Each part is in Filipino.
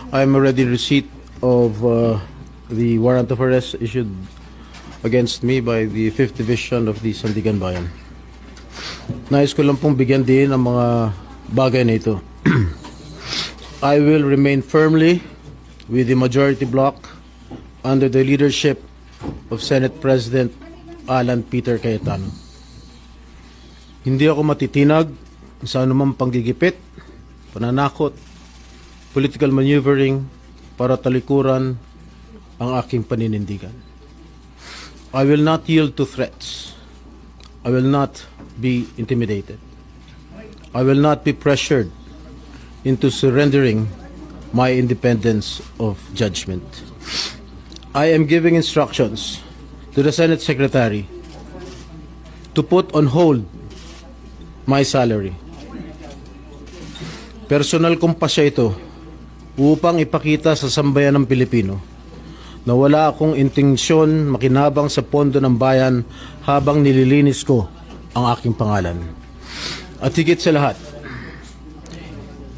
I am already in receipt of the warrant of arrest issued against me by the 5th Division of the Sandigan Bayan. Nais ko lang pong bigyan din ang mga bagay na ito. I will remain firmly with the majority bloc under the leadership of Senate President Alan Peter Cayetano. Hindi ako matitinag sa anumang panggigipit, pananakot, political maneuvering para talikuran ang aking paninindigan. I will not yield to threats. I will not be intimidated. I will not be pressured into surrendering my independence of judgment. I am giving instructions to the Senate Secretary to put on hold my salary. Personal kong pasya ito upang ipakita sa sambayan ng Pilipino na wala akong intensyon makinabang sa pondo ng bayan habang nililinis ko ang aking pangalan. At higit sa lahat,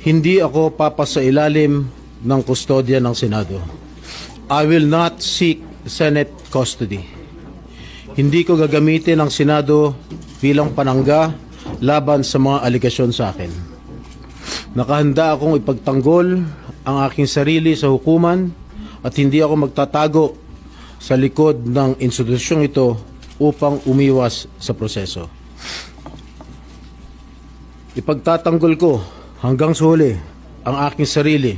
hindi ako papasailalim ng kustodya ng Senado. I will not seek Senate custody. Hindi ko gagamitin ang Senado bilang panangga laban sa mga aligasyon sa akin. Nakahanda akong ipagtanggol ang aking sarili sa hukuman at hindi ako magtatago sa likod ng institusyong ito upang umiwas sa proseso. Ipagtatanggol ko hanggang sa huli ang aking sarili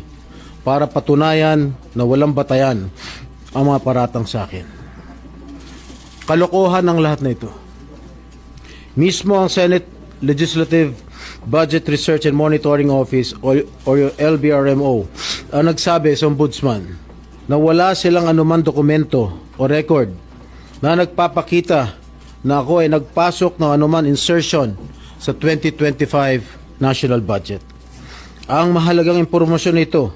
para patunayan na walang batayan ang mga paratang sa akin. Kalokohan ang lahat na ito. Mismo ang Senate Legislative Budget Research and Monitoring Office or LBRMO ang nagsabi sa Ombudsman na wala silang anumang dokumento o record na nagpapakita na ako ay nagpasok ng anuman insertion sa 2025 national budget. Ang mahalagang impormasyon nito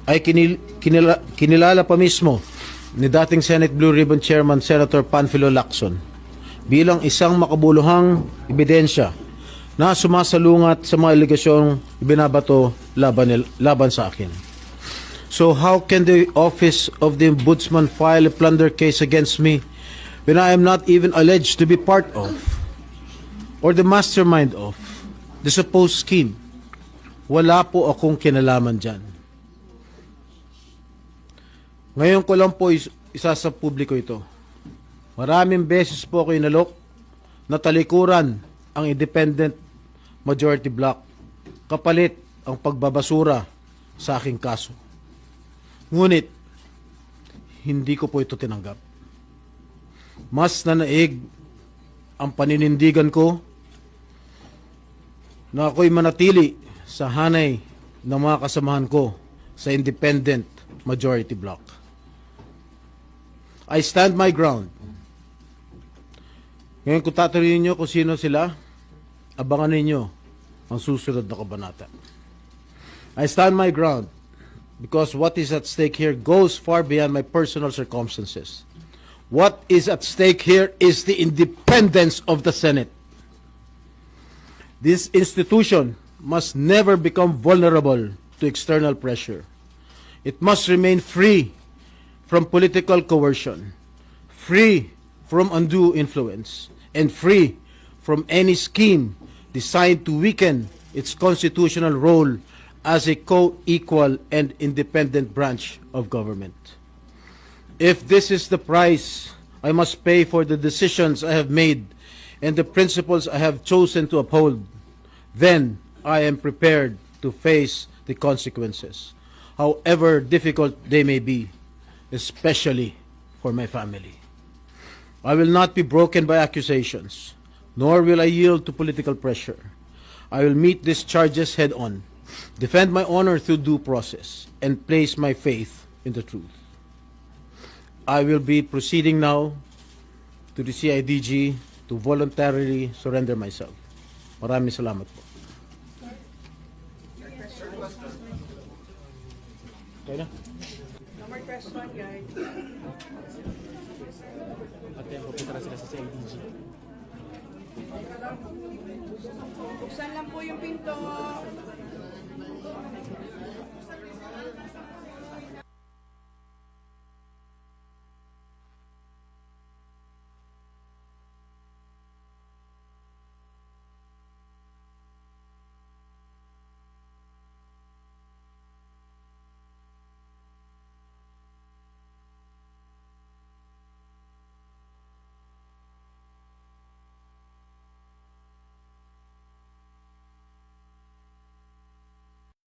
ay kinilala pa mismo ni dating Senate Blue Ribbon Chairman Senator Panfilo Lacson bilang isang makabuluhang ebidensya na sumasalungat sa mga aligasyong ibinabato laban sa akin. So how can the office of the Ombudsman file a plunder case against me when I am not even alleged to be part of or the mastermind of the supposed scheme? Wala po akong kinalaman dyan. Ngayon ko lang po isa sa publiko ito. Maraming beses po ako inalok na talikuran ang independent majority bloc kapalit ang pagbabasura sa aking kaso. Ngunit, hindi ko po ito tinanggap. Mas nanaig ang paninindigan ko na ako'y manatili sa hanay ng mga kasamahan ko sa independent majority bloc. I stand my ground. Ngayon kung tatanungin niyo kung sino sila, abangan ninyo ang susunod na kabanata. I stand my ground because what is at stake here goes far beyond my personal circumstances. What is at stake here is the independence of the Senate. This institution must never become vulnerable to external pressure. It must remain free from political coercion, free from undue influence, and free from any scheme designed to weaken its constitutional role as a co-equal and independent branch of government. If this is the price I must pay for the decisions I have made and the principles I have chosen to uphold, then I am prepared to face the consequences, however difficult they may be, especially for my family. I will not be broken by accusations, nor will I yield to political pressure. I will meet these charges head on, defend my honor through due process, and place my faith in the truth. I will be proceeding now to the CIDG to voluntarily surrender myself. Maraming salamat po. Okay na? No more question, guys. At yan, pupunta na sila sa CIDG. Buksan lang po yung pinto.